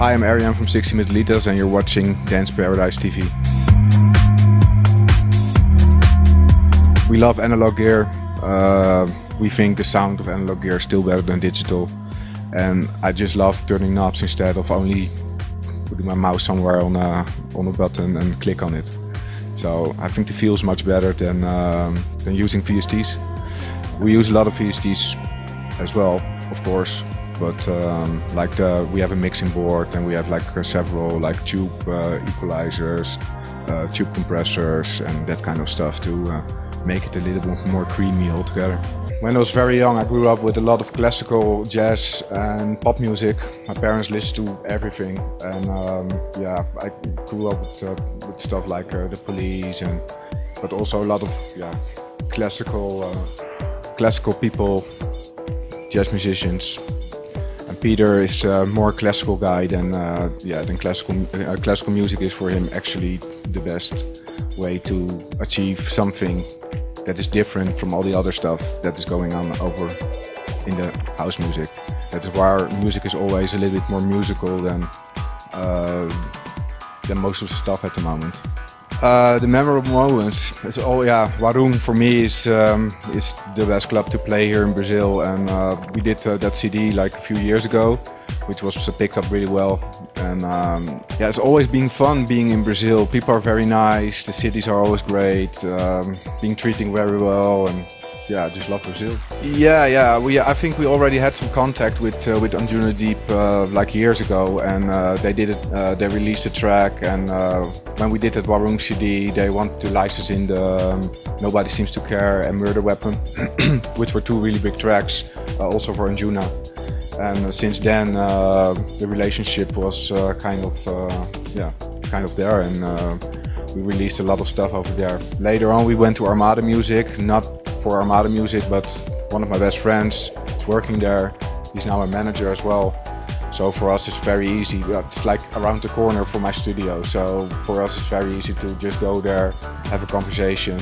Hi, I'm Ariaan from 60 Bit Lolitas and you're watching Dance Paradise TV. We love analog gear. We think the sound of analog gear is still better than digital. And I just love turning knobs instead of only putting my mouse somewhere on a button and click on it. So I think the feel is much better than using VSTs. We use a lot of VSTs as well, of course. But we have a mixing board and we have several tube equalizers, tube compressors and that kind of stuff to make it a little bit more creamy altogether. When I was very young, I grew up with a lot of classical jazz and pop music. My parents listened to everything, and I grew up with stuff like the Police, but also a lot of classical people, jazz musicians. And Peter is more classical guy than classical music is for him actually the best way to achieve something that is different from all the other stuff that is going on over in the house music. That is why our music is always a little bit more musical than most of the stuff at the moment. The memorable moments is Warung for me is the best club to play here in Brazil, and we did that CD like a few years ago, which was picked up really well. And it's always been fun being in Brazil. People are very nice, the cities are always great, being treated very well, and I just love Brazil. I think we already had some contact with Anjuna Deep like years ago, and they released a track, and when we did that Warung CD, they wanted to license in the Nobody Seems to Care and Murder Weapon, which were two really big tracks, also for Anjuna. And since then, the relationship was kind of there, and we released a lot of stuff over there. Later on, we went to Armada Music, not for Armada Music, but one of my best friends is working there. He's now a manager as well. So for us, it's very easy. It's like around the corner from my studio. So for us, it's very easy to just go there, have a conversation,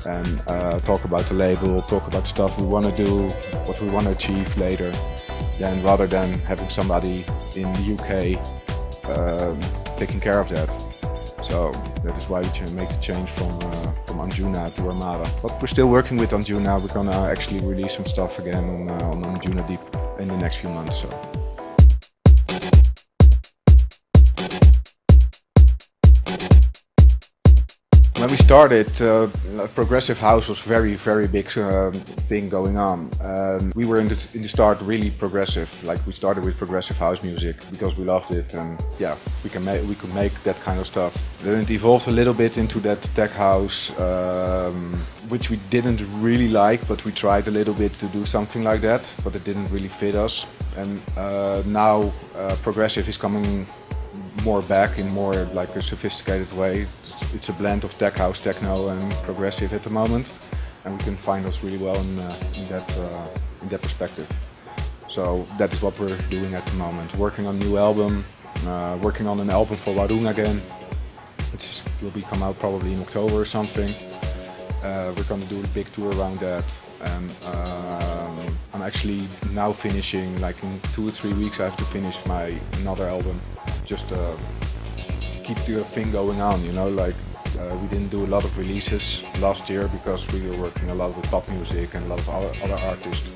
and talk about the label, talk about stuff we want to do, what we want to achieve later. Then rather than having somebody in the UK taking care of that. So that is why we make the change from Anjuna to Armada. But we're still working with Anjuna. We're gonna actually release some stuff again on Anjuna Deep in the next few months. So. When we started, progressive house was very big thing going on. We were in the start really progressive. Like we started with progressive house music because we loved it, and we could make that kind of stuff. Then it evolved a little bit into that tech house, which we didn't really like, but we tried a little bit to do something like that, but it didn't really fit us. And now progressive is coming more back in more like a sophisticated way. It's a blend of tech house, techno and progressive at the moment, and we can find us really well in that perspective. So that is what we're doing at the moment. Working on a new album, working on an album for Warung again, which will come out probably in October or something. We're going to do a big tour around that, and I'm actually now finishing, like in 2 or 3 weeks I have to finish another album. Just keep the thing going on, you know, we didn't do a lot of releases last year because we were working a lot with pop music and a lot of other artists.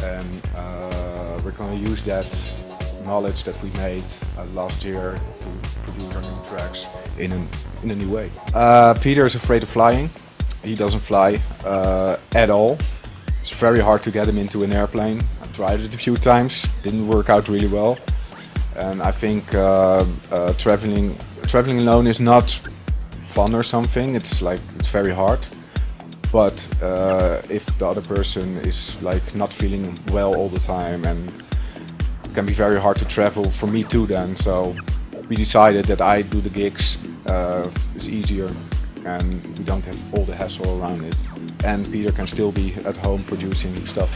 And we're going to use that knowledge that we made last year to produce our new tracks in a new way. Peter is afraid of flying. He doesn't fly at all. It's very hard to get him into an airplane. I tried it a few times, didn't work out really well. And I think traveling alone is not fun or something. It's very hard. But if the other person is not feeling well all the time, and it can be very hard to travel for me too then. So we decided that I do the gigs, it's easier, and we don't have all the hassle around it. And Peter can still be at home producing stuff.